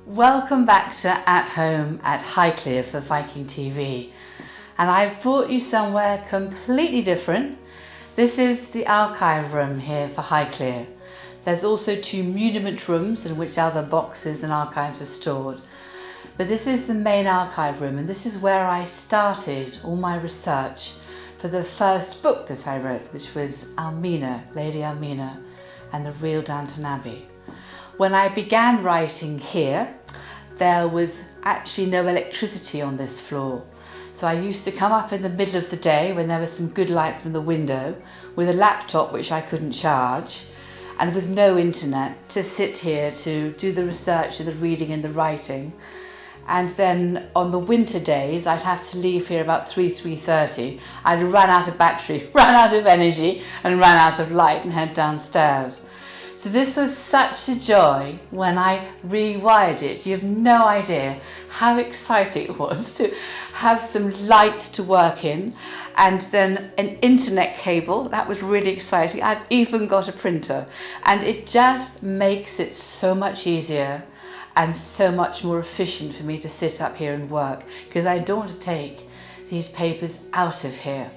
Welcome back to At Home at Highclere for Viking.TV, and I've brought you somewhere completely different. This is the archive room here for Highclere. There's also two muniment rooms in which other boxes and archives are stored, but this is the main archive room, and this is where I started all my research for the first book that I wrote, which was Almina, Lady Almina and the Real Downton Abbey. When I began writing here, there was actually no electricity on this floor. So I used to come up in the middle of the day when there was some good light from the window with a laptop which I couldn't charge and with no internet to sit here to do the research and the reading and the writing. And then on the winter days, I'd have to leave here about 3:30. I'd run out of battery, run out of energy and run out of light and head downstairs. So this was such a joy when I rewired it. You have no idea how exciting it was to have some light to work in, and then an internet cable. That was really exciting. I've even got a printer, and it just makes it so much easier and so much more efficient for me to sit up here and work, because I don't want to take these papers out of here.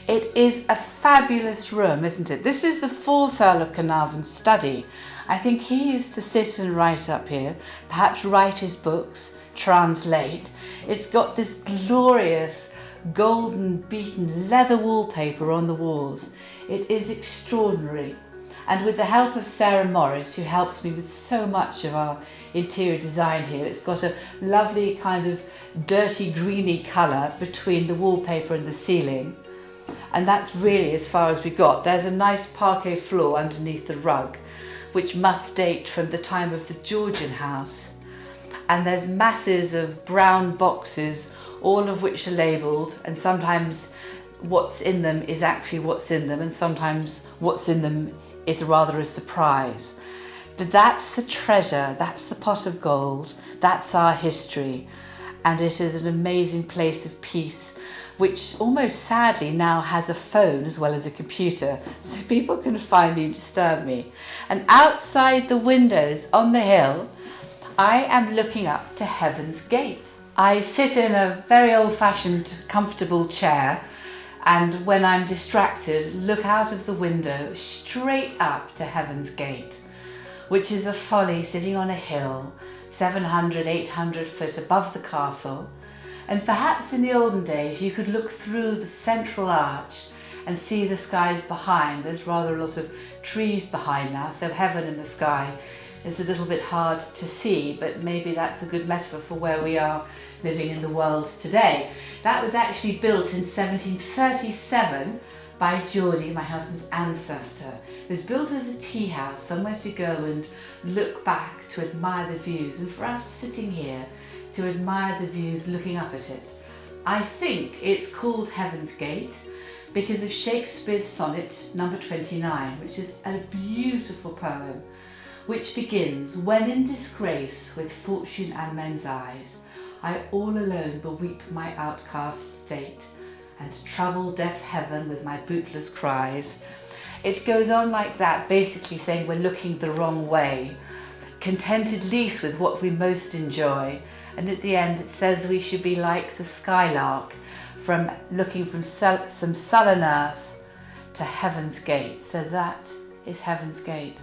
It is a fabulous room, isn't it? This is the fourth Earl of Carnarvon's study. I think he used to sit and write up here, perhaps write his books, translate. It's got this glorious golden beaten leather wallpaper on the walls. It is extraordinary. And with the help of Sarah Morris, who helps me with so much of our interior design here, it's got a lovely kind of dirty greeny colour between the wallpaper and the ceiling. And that's really as far as we got. There's a nice parquet floor underneath the rug, which must date from the time of the Georgian house. And there's masses of brown boxes, all of which are labelled, and sometimes what's in them is actually what's in them, and sometimes what's in them is rather a surprise. But that's the treasure, that's the pot of gold, that's our history. And it is an amazing place of peace, which almost sadly now has a phone as well as a computer, so people can finally disturb me. And outside the windows on the hill, I am looking up to Heaven's Gate. I sit in a very old-fashioned, comfortable chair, and when I'm distracted, look out of the window straight up to Heaven's Gate, which is a folly sitting on a hill, 700, 800 foot above the castle. And perhaps in the olden days you could look through the central arch and see the skies behind. There's rather a lot of trees behind now, so heaven and the sky is a little bit hard to see, but maybe that's a good metaphor for where we are living in the world today. That was actually built in 1737 by Geordie, my husband's ancestor. It was built as a tea house, somewhere to go and look back to admire the views, and for us sitting here to admire the views looking up at it. I think it's called Heaven's Gate because of Shakespeare's sonnet number 29, which is a beautiful poem which begins, "When in disgrace with fortune and men's eyes, I all alone beweep my outcast state, and trouble deaf heaven with my bootless cries." It goes on like that, basically saying we're looking the wrong way, contented least with what we most enjoy. And at the end it says we should be like the skylark, from looking from some sullen earth to Heaven's Gate. So that is Heaven's Gate.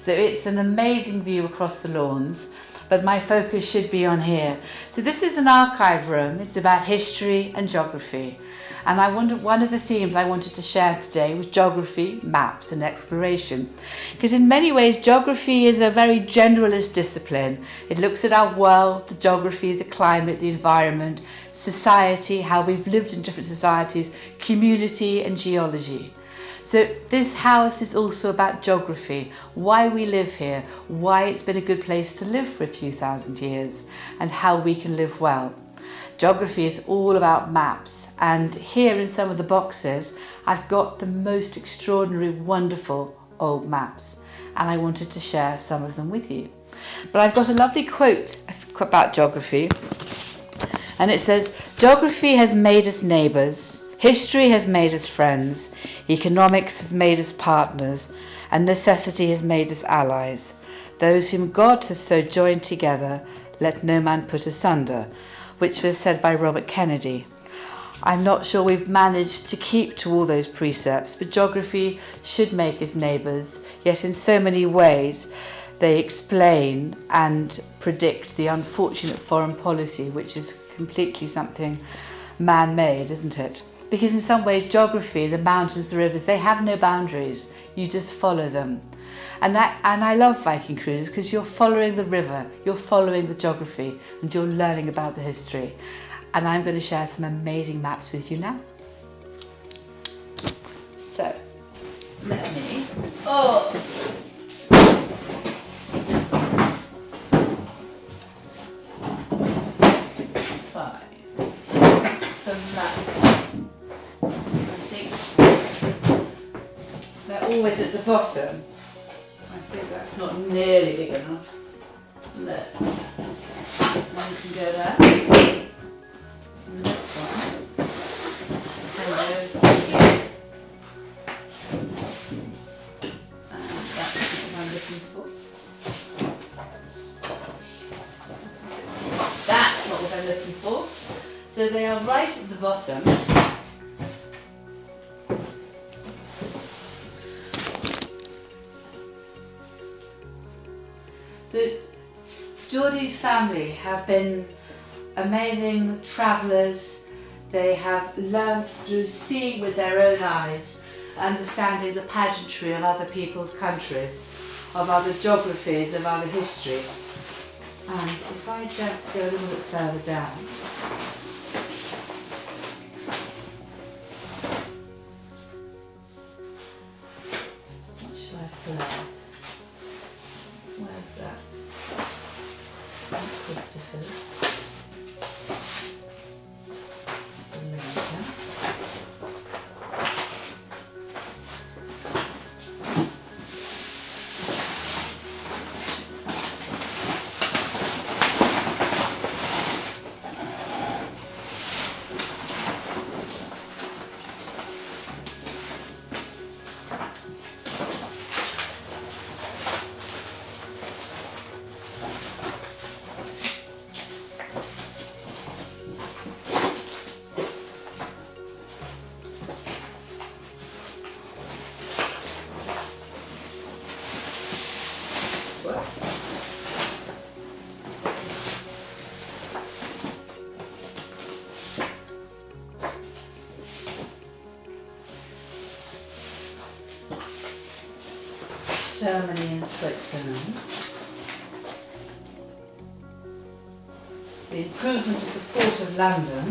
So it's an amazing view across the lawns, but my focus should be on here. So this is an archive room. It's about history and geography. And one of the themes I wanted to share today was geography, maps and exploration. Because in many ways, geography is a very generalist discipline. It looks at our world, the geography, the climate, the environment, society, how we've lived in different societies, community and geology. So this house is also about geography, why we live here, why it's been a good place to live for a few thousand years, and how we can live well. Geography is all about maps, and here in some of the boxes I've got the most extraordinary, wonderful old maps, and I wanted to share some of them with you. But I've got a lovely quote about geography, and it says, "Geography has made us neighbours, history has made us friends, economics has made us partners, and necessity has made us allies. Those whom God has so joined together, let no man put asunder, which was said by Robert Kennedy. I'm not sure we've managed to keep to all those precepts, but geography should make us neighbours, yet in so many ways they explain and predict the unfortunate foreign policy, which is completely something man-made, isn't it? Because in some ways geography, the mountains, the rivers, they have no boundaries. You just follow them. And I love Viking cruises because you're following the river, you're following the geography, and you're learning about the history. And I'm going to share some amazing maps with you now. So, let me... Some maps. I think they're always at the bottom. I think that's not nearly big enough. Look. Now you can go there. And this one. And here. And that's what I'm looking for. That's not what I'm looking for. So they are right at the bottom. So Geordie's family have been amazing travellers. They have learnt through seeing with their own eyes, understanding the pageantry of other people's countries, of other geographies, of other history. And if I just go a little bit further down, what should I pull out? Where's that? St. Christopher's. That's America. Germany and Switzerland. The improvement of the Port of London.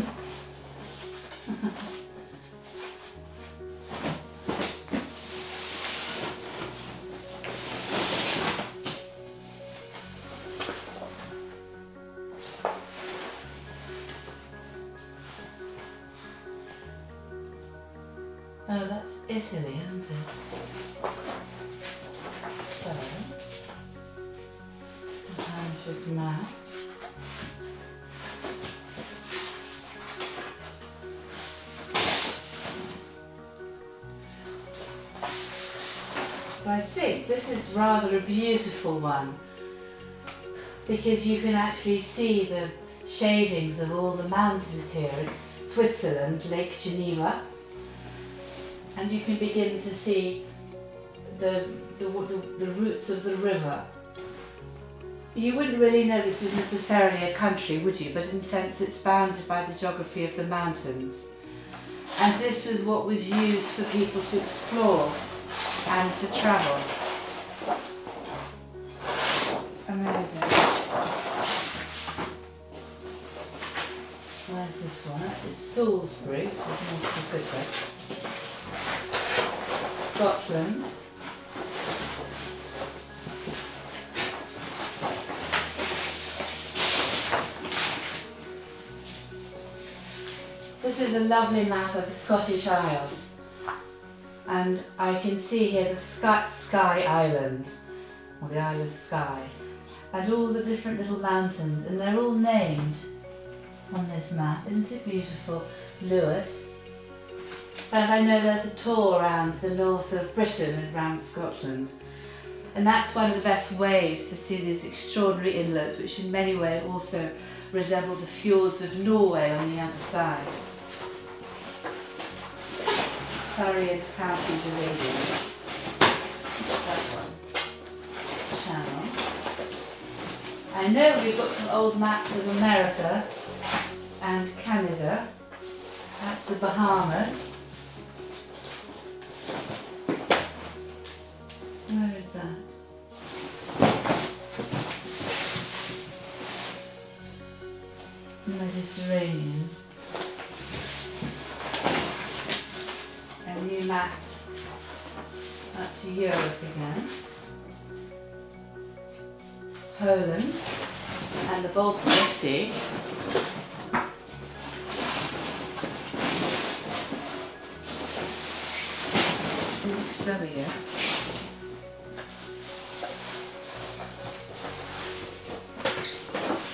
Oh, that's Italy, isn't it? So, just map. So I think this is rather a beautiful one because you can actually see the shadings of all the mountains here. It's Switzerland, Lake Geneva, and you can begin to see the roots of the river. You wouldn't really know this was necessarily a country, would you? But in a sense it's bounded by the geography of the mountains. And this was what was used for people to explore and to travel. Amazing. Where's this one? That's Salisbury, which is more specific. Scotland. This is a lovely map of the Scottish Isles, and I can see here the Skye Island, or the Isle of Skye, and all the different little mountains, and they're all named on this map. Isn't it beautiful? Lewis. And I know there's a tour around the north of Britain and around Scotland. And that's one of the best ways to see these extraordinary inlets, which in many ways also resemble the fjords of Norway on the other side. Surrey and Counties Arabia. That one. Channel. I know we've got some old maps of America and Canada. That's the Bahamas. Where is that? Mediterranean. A new map. That's Europe again. Poland and the Baltic Sea. Oops, there we go.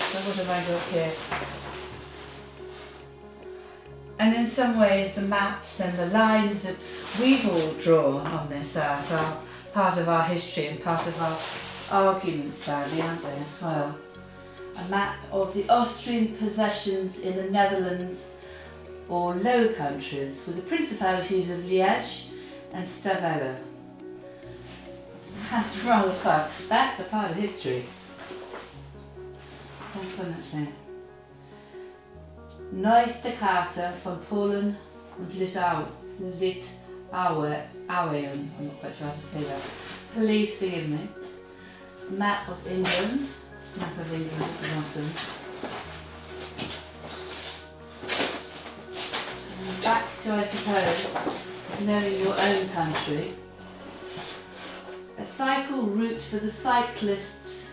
So what have I got here? And in some ways the maps and the lines that we've all drawn on this earth are part of our history and part of our arguments, sadly, aren't they, as well? A map of the Austrian possessions in the Netherlands or Low Countries with the principalities of Liège and Stavella. So that's rather fun. That's a part of history. Definitely. Neueste Karte von Polen und Litauen. I'm not quite sure how to say that. Please forgive me. Map of England. Map of England at the bottom. And back to, I suppose, knowing your own country. A cycle route for the cyclists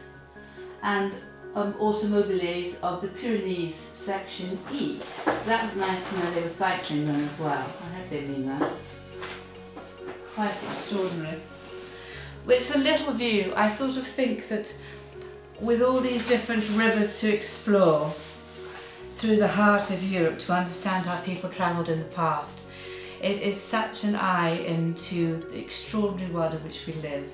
and automobiles of the Pyrenees, section E. So that was nice to know they were cycling them as well. I hope they mean that. Quite extraordinary. It's a little view. I sort of think that with all these different rivers to explore through the heart of Europe to understand how people travelled in the past, it is such an eye into the extraordinary world in which we live,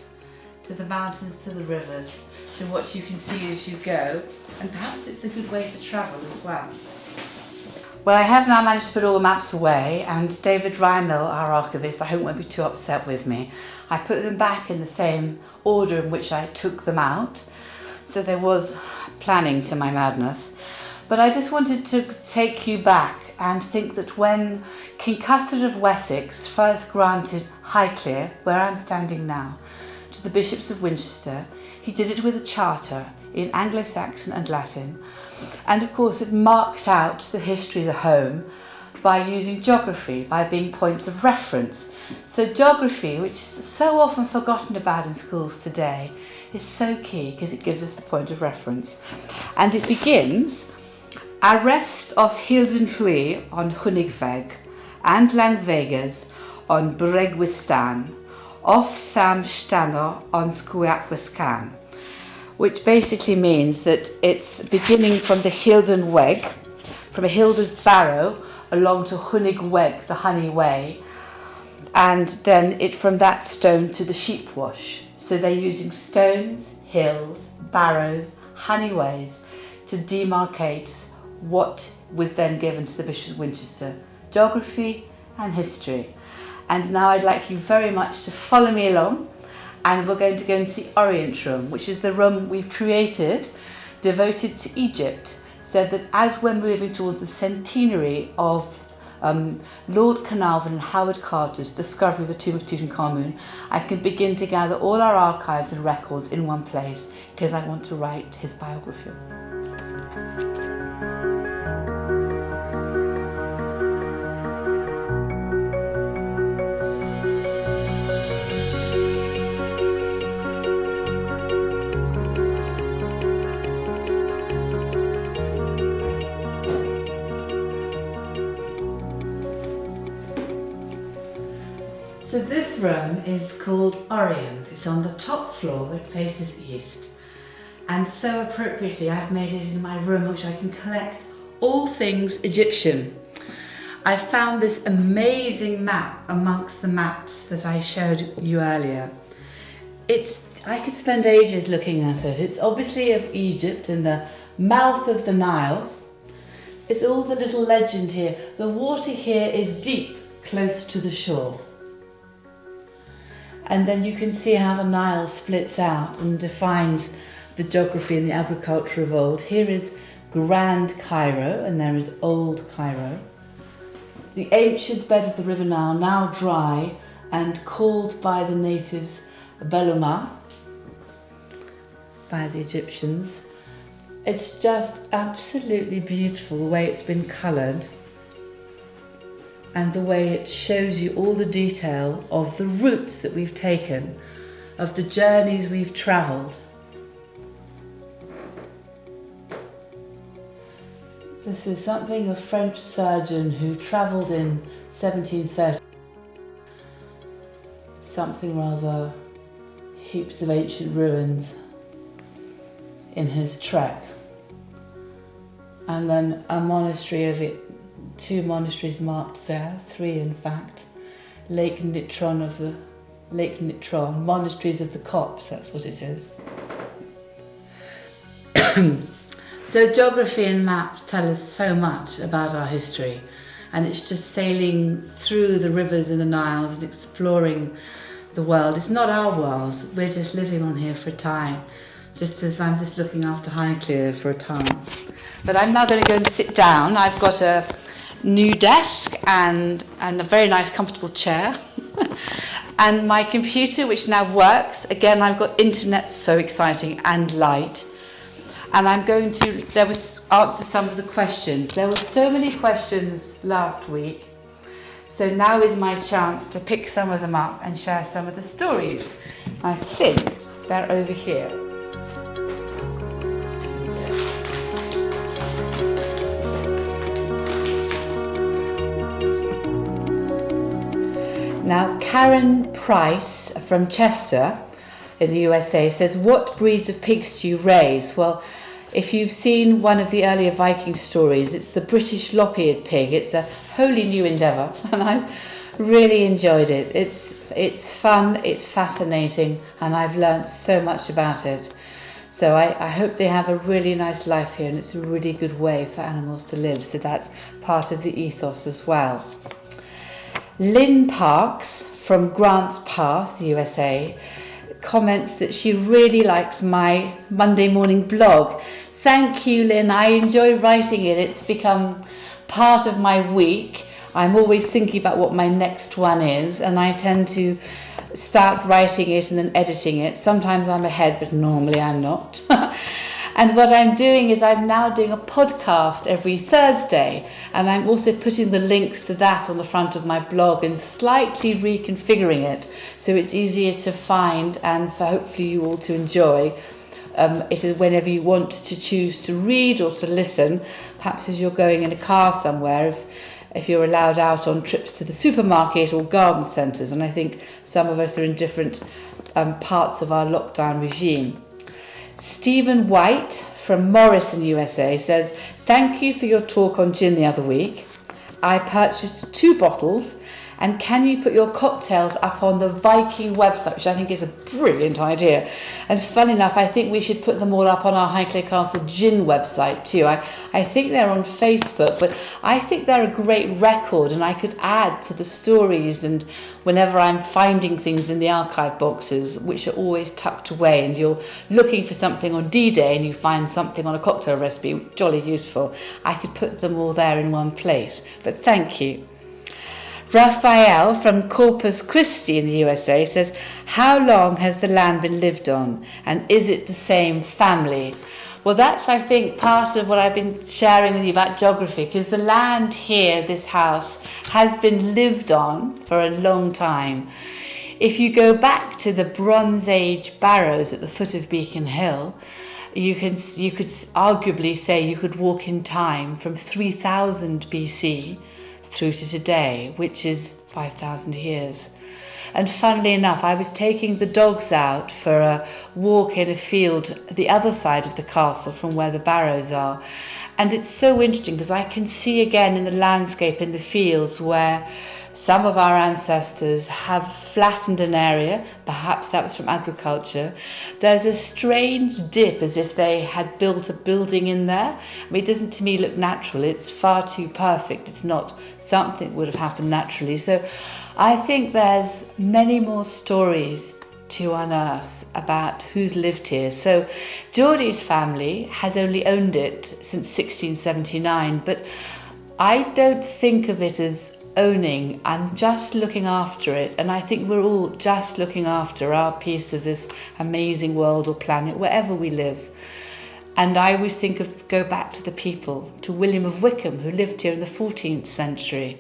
to the mountains, to the rivers, to what you can see as you go, and perhaps it's a good way to travel as well. Well, I have now managed to put all the maps away, and David Rymel, our archivist, I hope won't be too upset with me. I put them back in the same order in which I took them out, so there was planning to my madness. But I just wanted to take you back and think that when King Cuthred of Wessex first granted Highclere, where I'm standing now, to the bishops of Winchester, he did it with a charter in Anglo-Saxon and Latin, and of course it marked out the history of the home by using geography, by being points of reference. So geography, which is so often forgotten about in schools today, is so key because it gives us the point of reference. And it begins, Arrest of Hildenhui on Hunigweg and Langvegas on Bregwistan, of Tham Stanner on Squeakwiscan, which basically means that it's beginning from the Hilden Weg, from a Hilda's Barrow along to Hunigweg, the Honey Way, and then it from that stone to the Sheep Wash. So they're using stones, hills, barrows, honeyways to demarcate what was then given to the Bishops of Winchester, geography and history. And now I'd like you very much to follow me along, and we're going to go and see Orient Room, which is the room we've created devoted to Egypt, so that as we're moving towards the centenary of Lord Carnarvon and Howard Carter's discovery of the tomb of Tutankhamun, I can begin to gather all our archives and records in one place, because I want to write his biography. So this room is called Orient. It's on the top floor, it faces east. And so appropriately I've made it in my room which I can collect all things Egyptian. I found this amazing map amongst the maps that I showed you earlier. It's I could spend ages looking at it. It's obviously of Egypt, in the mouth of the Nile. It's all the little legend here. The water here is deep, close to the shore. And then you can see how the Nile splits out and defines the geography and the agriculture of old. Here is Grand Cairo, and there is Old Cairo. The ancient bed of the River Nile, now dry and called by the natives Beluma, by the Egyptians. It's just absolutely beautiful the way it's been coloured and the way it shows you all the detail of the routes that we've taken, of the journeys we've travelled. This is something a French surgeon who travelled in 1730. Something rather, heaps of ancient ruins in his trek. And then a monastery of it, 2 monasteries marked there, 3 in fact. Lake Nitron, monasteries of the Copts, that's what it is. So geography and maps tell us so much about our history, and it's just sailing through the rivers and the Niles and exploring the world. It's not our world, we're just living on here for a time, just as I'm just looking after Highclere for a time. But I'm now going to go and sit down. I've got a new desk and a very nice comfortable chair and my computer, which now works. Again, I've got internet, so exciting, and light. And I'm going to answer some of the questions. There were so many questions last week, so now is my chance to pick some of them up and share some of the stories. I think they're over here. Now, Karen Price from Chester in the USA says, what breeds of pigs do you raise? Well, if you've seen one of the earlier Viking stories, it's the British lop-eared pig. It's a wholly new endeavour, and I've really enjoyed it. It's fun, it's fascinating, and I've learnt so much about it. So I hope they have a really nice life here, and it's a really good way for animals to live. So that's part of the ethos as well. Lynn Parks from Grants Pass, the USA, comments that she really likes my Monday morning blog. Thank you, Lynn. I enjoy writing it. It's become part of my week. I'm always thinking about what my next one is, and I tend to start writing it and then editing it. Sometimes I'm ahead, but normally I'm not. And what I'm doing is I'm now doing a podcast every Thursday, and I'm also putting the links to that on the front of my blog and slightly reconfiguring it so it's easier to find and for hopefully you all to enjoy. It is whenever you want to choose to read or to listen, perhaps as you're going in a car somewhere, if you're allowed out on trips to the supermarket or garden centres, and I think some of us are in different parts of our lockdown regime. Stephen White from Morrison, USA says, thank you for your talk on gin the other week. I purchased 2 bottles, and can you put your cocktails up on the Viking website, which I think is a brilliant idea. And fun enough, I think we should put them all up on our Highclere Castle gin website too. I think they're on Facebook, but I think they're a great record, and I could add to the stories, and whenever I'm finding things in the archive boxes, which are always tucked away, and you're looking for something on D-Day and you find something on a cocktail recipe, jolly useful, I could put them all there in one place. But thank you. Raphael from Corpus Christi in the USA says, how long has the land been lived on, and is it the same family? Well, that's, I think, part of what I've been sharing with you about geography, because the land here, this house, has been lived on for a long time. If you go back to the Bronze Age barrows at the foot of Beacon Hill, you could arguably say you could walk in time from 3000 BC through to today, which is 5,000 years. And funnily enough, I was taking the dogs out for a walk in a field the other side of the castle from where the barrows are. And it's so interesting because I can see again in the landscape in the fields where Some of our ancestors have flattened an area, perhaps that was from agriculture. There's a strange dip as if they had built a building in there. I mean, it doesn't to me look natural, it's far too perfect, it's not something that would have happened naturally. So I think there's many more stories to unearth about who's lived here. So Geordie's family has only owned it since 1679, but I don't think of it as owning. I'm just looking after it, and I think we're all just looking after our piece of this amazing world or planet wherever we live. And I always go back to the people, to William of Wykeham, who lived here in the 14th century,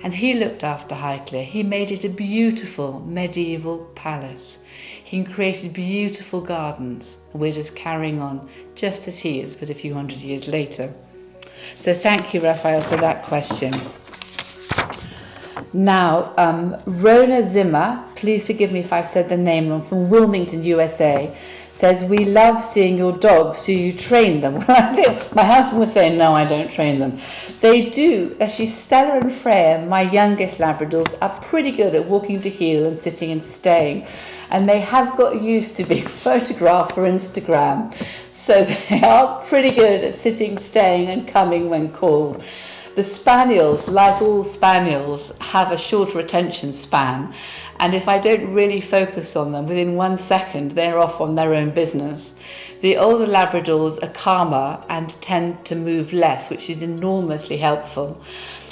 and he looked after Highclere. He made it a beautiful medieval palace. He created beautiful gardens. We're just carrying on just as he is, but a few hundred years later. So thank you, Raphael, for that question. Now, Rona Zimmer, please forgive me if I've said the name wrong, from Wilmington, USA, says, we love seeing your dogs. Do you train them? Well, I think my husband was saying, no, I don't train them. They do. Actually, Stella and Freya, my youngest Labradors, are pretty good at walking to heel and sitting and staying. And they have got used to being photographed for Instagram. So they are pretty good at sitting, staying and coming when called. The Spaniels, like all Spaniels, have a shorter attention span, and if I don't really focus on them, within 1 second they're off on their own business. The older Labradors are calmer and tend to move less, which is enormously helpful.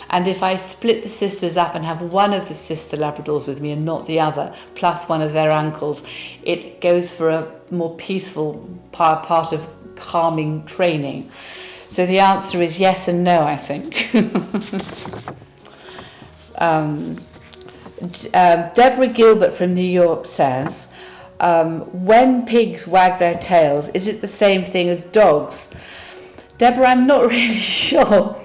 And if I split the sisters up and have one of the sister Labradors with me and not the other, plus one of their uncles, it goes for a more peaceful part of calming training. So the answer is yes and no, I think. Deborah Gilbert from New York says, when pigs wag their tails, is it the same thing as dogs? Deborah, I'm not really sure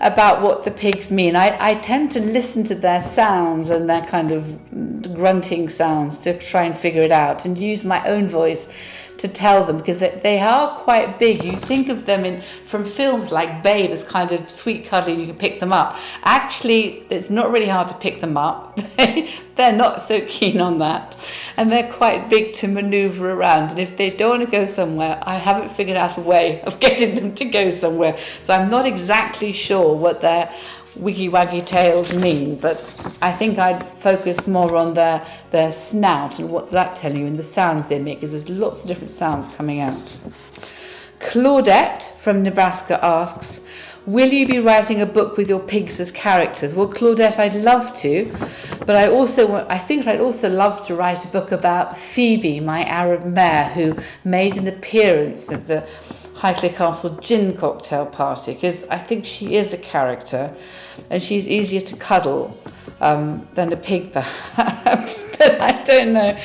about what the pigs mean. I tend to listen to their sounds and their kind of grunting sounds to try and figure it out and use my own voice to tell them, because they are quite big. You think of them from films like Babe as kind of sweet cuddly, you can pick them up. Actually, it's not really hard to pick them up. They're not so keen on that, and they're quite big to maneuver around, and if they don't want to go somewhere, I haven't figured out a way of getting them to go somewhere. So I'm not exactly sure what their wiggy waggy tails mean, but I think I'd focus more on their snout and what's that telling you and the sounds they make, because there's lots of different sounds coming out. Claudette from Nebraska asks, will you be writing a book with your pigs as characters? Well, Claudette, I'd love to, but I think I'd also love to write a book about Phoebe, my Arab mare, who made an appearance at the Highclere Castle gin cocktail party, because I think she is a character and she's easier to cuddle than a pig perhaps, but I don't know.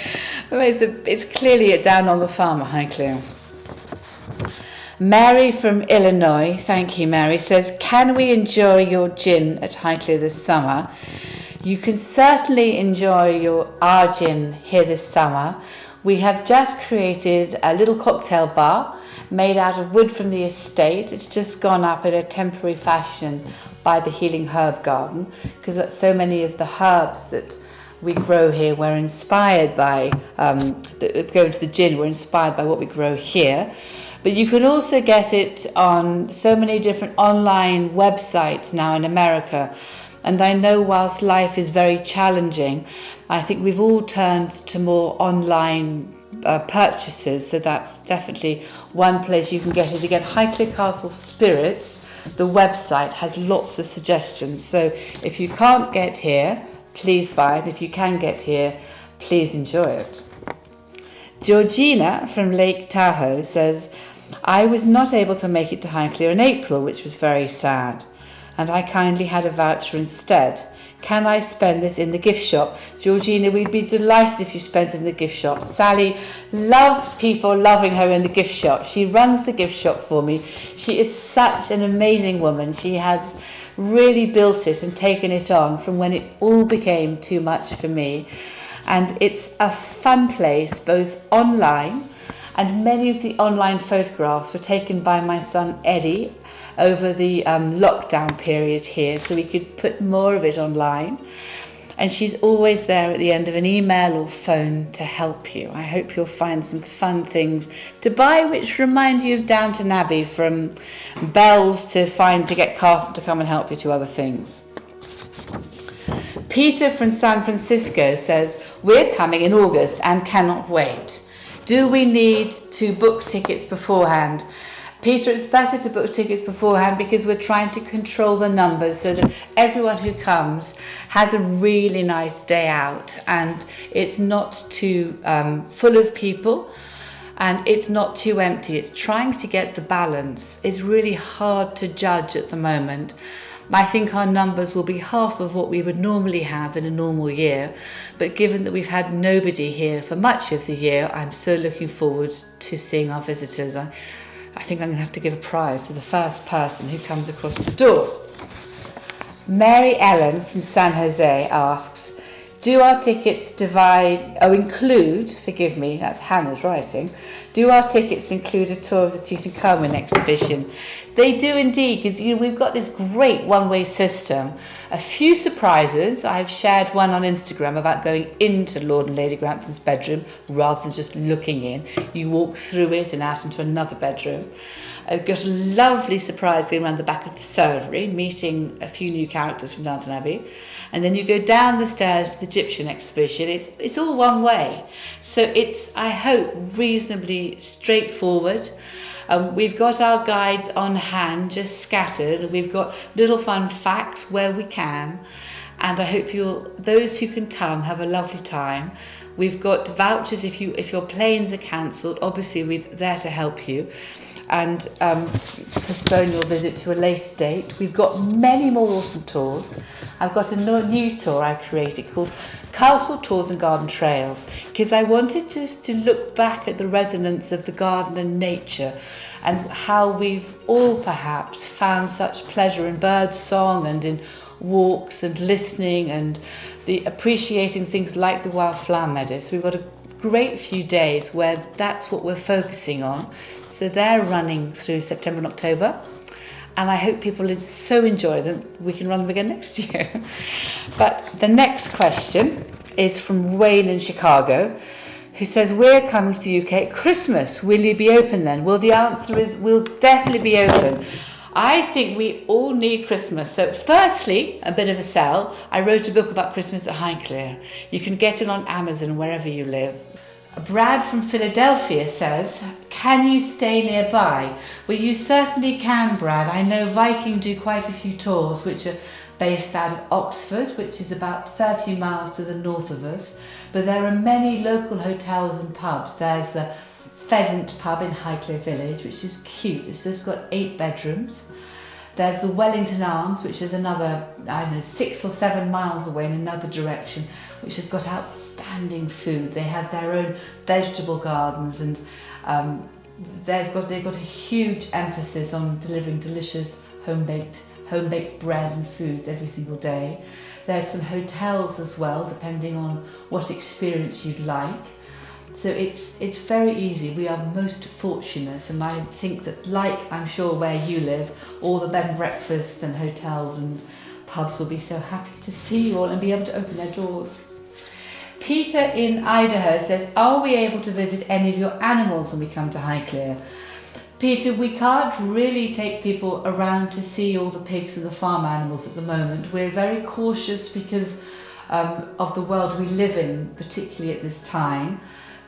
It's clearly down on the farm at Highclere. Mary from Illinois, thank you Mary, says, can we enjoy your gin at Highclere this summer? You can certainly enjoy our gin here this summer. We have just created a little cocktail bar made out of wood from the estate. It's just gone up in a temporary fashion by the Healing Herb Garden, because so many of the herbs that we grow here were inspired by, that go into the gin, were inspired by what we grow here. But you can also get it on so many different online websites now in America. And I know whilst life is very challenging, I think we've all turned to more online purchases. So that's definitely one place you can get it. Again, Highclere Castle Spirits, the website, has lots of suggestions. So if you can't get here, please buy it. If you can get here, please enjoy it. Georgina from Lake Tahoe says, I was not able to make it to Highclere in April, which was very sad, and I kindly had a voucher instead. Can I spend this in the gift shop? Georgina, we'd be delighted if you spent it in the gift shop. Sally loves people loving her in the gift shop. She runs the gift shop for me. She is such an amazing woman. She has really built it and taken it on from when it all became too much for me. And it's a fun place, both online And many of the online photographs were taken by my son Eddie over the lockdown period here, so we could put more of it online. And she's always there at the end of an email or phone to help you. I hope you'll find some fun things to buy which remind you of Downton Abbey, from bells to get Carson to come and help you to other things. Peter from San Francisco says, we're coming in August and cannot wait. Do we need to book tickets beforehand? Peter, it's better to book tickets beforehand because we're trying to control the numbers so that everyone who comes has a really nice day out, and it's not too full of people and it's not too empty. It's trying to get the balance. It's really hard to judge at the moment. I think our numbers will be half of what we would normally have in a normal year, but given that we've had nobody here for much of the year, I'm so looking forward to seeing our visitors. I think I'm going to have to give a prize to the first person who comes across the door. Mary Ellen from San Jose asks, do our tickets include, forgive me, that's Hannah's writing, do our tickets include a tour of the Tutankhamun exhibition? They do indeed, because we've got this great one-way system. A few surprises. I've shared one on Instagram about going into Lord and Lady Grantham bedroom rather than just looking in. You walk through it and out into another bedroom. I've got a lovely surprise going around the back of the surgery, meeting a few new characters from Downton Abbey. And then you go down the stairs to the Egyptian exhibition. It's all one way. So it's, I hope, reasonably straightforward. We've got our guides on hand, just scattered. We've got little fun facts where we can. And I hope those who can come have a lovely time. We've got vouchers if your planes are cancelled. Obviously, we're there to help you and postpone your visit to a later date. We've got many more autumn tours. I've got a new tour I created called Castle Tours and Garden Trails, because I wanted just to look back at the resonance of the garden and nature, and how we've all perhaps found such pleasure in bird song and in walks and listening and the appreciating things like the wildflower meadows. We've got a great few days where that's what we're focusing on. So they're running through September and October, and I hope people so enjoy them we can run them again next year. But the next question is from Wayne in Chicago, who says, we're coming to the UK at Christmas. Will you be open then? Well, the answer is we'll definitely be open. I think we all need Christmas. So firstly, a bit of a sell. I wrote a book about Christmas at Highclere. You can get it on Amazon wherever you live. Brad from Philadelphia says, can you stay nearby? Well, you certainly can, Brad. I know Viking do quite a few tours which are based out of Oxford, which is about 30 miles to the north of us. But there are many local hotels and pubs. There's the Pheasant pub in Highclere Village, which is cute. It's just got 8 bedrooms. There's the Wellington Arms, which is another, 6 or 7 miles away in another direction, which has got outstanding food. They have their own vegetable gardens, and they've got a huge emphasis on delivering delicious home-baked bread and foods every single day. There's some hotels as well, depending on what experience you'd like. So it's very easy. We are most fortunate, and I think that, like I'm sure where you live, all the bed and breakfasts and hotels and pubs will be so happy to see you all and be able to open their doors. Peter in Idaho says, are we able to visit any of your animals when we come to Highclere? Peter, we can't really take people around to see all the pigs and the farm animals at the moment. We're very cautious because of the world we live in, particularly at this time.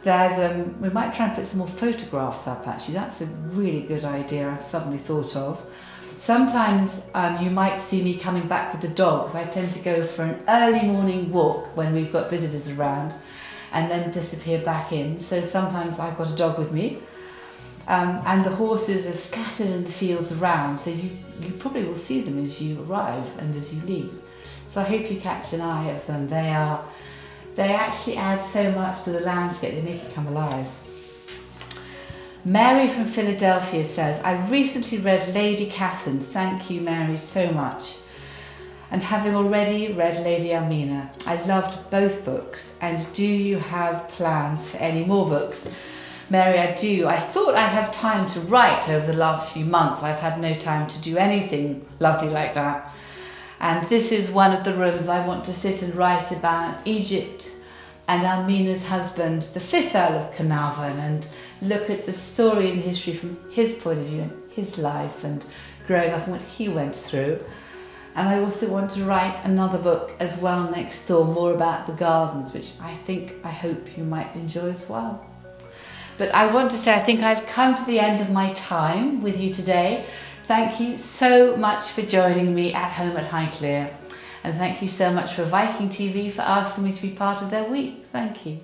We might try and put some more photographs up, actually. That's a really good idea I've suddenly thought of. Sometimes you might see me coming back with the dogs. I tend to go for an early morning walk when we've got visitors around and then disappear back in. So sometimes I've got a dog with me. And the horses are scattered in the fields around, so you probably will see them as you arrive and as you leave. So I hope you catch an eye of them. They actually add so much to the landscape, they make it come alive. Mary from Philadelphia says, I recently read Lady Catherine. Thank you, Mary, so much. And having already read Lady Almina, I loved both books. And do you have plans for any more books? Mary, I do. I thought I'd have time to write over the last few months. I've had no time to do anything lovely like that. And this is one of the rooms I want to sit and write about Egypt and Almina's husband, the 5th Earl of Carnarvon, and look at the story and history from his point of view and his life and growing up and what he went through. And I also want to write another book as well next door, more about the gardens, which I hope you might enjoy as well. But I want to say I think I've come to the end of my time with you today. Thank you so much for joining me at home at Highclere. And thank you so much for Viking.TV for asking me to be part of their week. Thank you.